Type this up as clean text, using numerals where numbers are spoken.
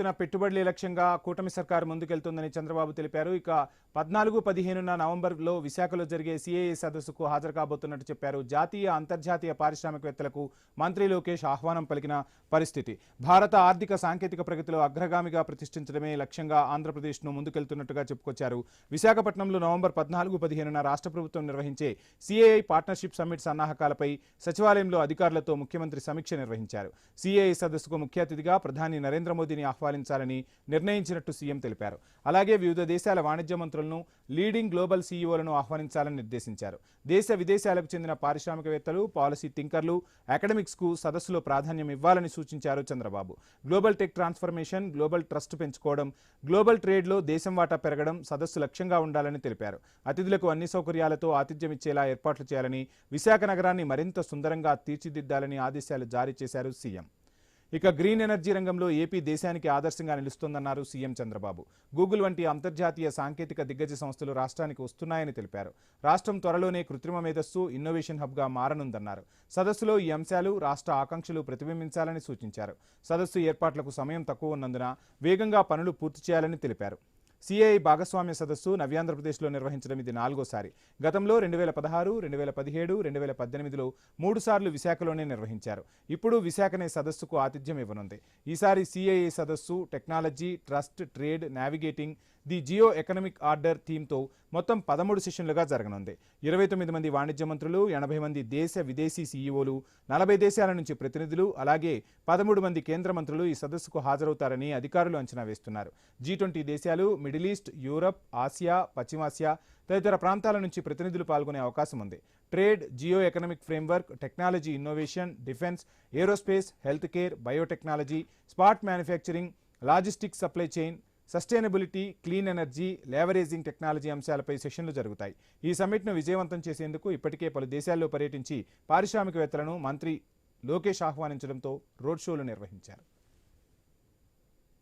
ఎత్తున పెట్టుబడుల లక్ష్యంగా కూటమి సర్కారు ముందుకెళ్తుందని చంద్రబాబు తెలిపారు. ఇక 14-15 నవంబర్లో విశాఖలో జరిగే సిఐఐ సదస్సుకు హాజరు కాబోతున్నట్టు చెప్పారు. జాతీయ అంతర్జాతీయ పారిశ్రామికవేత్తలకు మంత్రి లోకేష్ ఆహ్వానం పలికిన పరిస్థితి. భారత ఆర్థిక సాంకేతిక ప్రగతిలో అగ్రగామిగా ప్రతిష్ఠించడమే లక్ష్యంగా ఆంధ్రప్రదేశ్ను ముందుకెళ్తున్నట్టుగా చెప్పుకొచ్చారు. విశాఖపట్నంలో నవంబర్ 14-15 రాష్ట్ర ప్రభుత్వం నిర్వహించే సిఐఐ పార్ట్నర్షిప్ సమ్మిట్ సన్నాహకాలపై సచివాలయంలో అధికారులతో ముఖ్యమంత్రి సమీక్ష నిర్వహించారు. సిఐఐ సదస్సుకు ముఖ్య అతిథిగా ప్రధాని నరేంద్ర మోదీని ఆహ్వానించాలని నిర్ణయించినట్టు సీఎం తెలిపారు. అలాగే వివిధ దేశాల వాణిజ్య మంత్రులను, లీడింగ్ గ్లోబల్ సీఈఓలను ఆహ్వానించాలని నిర్దేశించారు. దేశ విదేశాలకు చెందిన పారిశ్రామికవేత్తలు, పాలసీ థింకర్లు, అకాడమిక్స్కు సదస్సులో ప్రాధాన్యం ఇవ్వాలని సూచించారు Chandrababu. Global tech transformation, global trust పెంచుకోవడం, గ్లోబల్ ట్రేడ్లో దేశం వాటా పెరగడం సదస్సు లక్ష్యంగా ఉండాలని తెలిపారు. అతిథులకు అన్ని సౌకర్యాలతో ఆతిథ్యం ఇచ్చేలా ఏర్పాట్లు చేయాలని, విశాఖ నగరాన్ని మరింత సుందరంగా తీర్చిదిద్దాలని ఆదేశాలు జారీ చేశారు సీఎం. ఇక గ్రీన్ ఎనర్జీ రంగంలో ఏపీ దేశానికి ఆదర్శంగా నిలుస్తోందన్నారు సీఎం చంద్రబాబు. గూగుల్ వంటి అంతర్జాతీయ సాంకేతిక దిగ్గజ సంస్థలు రాష్ట్రానికి వస్తున్నాయని తెలిపారు. రాష్ట్రం త్వరలోనే కృత్రిమ మేధస్సు, ఇన్నోవేషన్ హబ్గా మారనుందన్నారు. సదస్సులో ఈ అంశాలు, రాష్ట్ర ఆకాంక్షలు ప్రతిబింబించాలని సూచించారు. సదస్సు ఏర్పాట్లకు సమయం తక్కువ ఉన్నందున వేగంగా పనులు పూర్తి చేయాలని తెలిపారు. సిఐఐ భాగస్వామ్య సదస్సు నవ్యాంధ్రప్రదేశ్లో నిర్వహించడం ఇది 4వసారి. గతంలో 2016, 2017, 2018లో 3 సార్లు విశాఖలోనే నిర్వహించారు. ఇప్పుడు విశాఖనే సదస్సుకు ఆతిథ్యం ఇవ్వనుంది. ఈసారి సిఐఐ సదస్సు technology, trust, trade, navigating the geo economic order థీమ్తో మొత్తం 13 సెషన్లుగా జరగనుంది. 29 మంది వాణిజ్య మంత్రులు, 80 మంది దేశ విదేశీ సీఈఓలు, 40 దేశాల నుంచి ప్రతినిధులు, అలాగే 13 మంది కేంద్ర మంత్రులు ఈ సదస్సుకు హాజరవుతారని అధికారులు అంచనా వేస్తున్నారు. G20 దేశాలు, మిడిల్ ఈస్ట్, యూరప్, ఆసియా, పశ్చిమాసియా తదితర ప్రాంతాల నుంచి ప్రతినిధులు పాల్గొనే అవకాశం ఉంది. Trade, geo economic framework, technology innovation, defence, aerospace, health care, biotechnology, smart manufacturing, logistics, supply chain, sustainability, clean energy, leveraging technology అంశాలపై సెషన్లు జరుగుతాయి. ఈ సమ్మిట్ను విజయవంతం చేసేందుకు ఇప్పటికే పలు దేశాల్లో పర్యటించి పారిశ్రామికవేత్తలను మంత్రి లోకేష్ ఆహ్వానించడంతో రోడ్ షోలు నిర్వహించారు.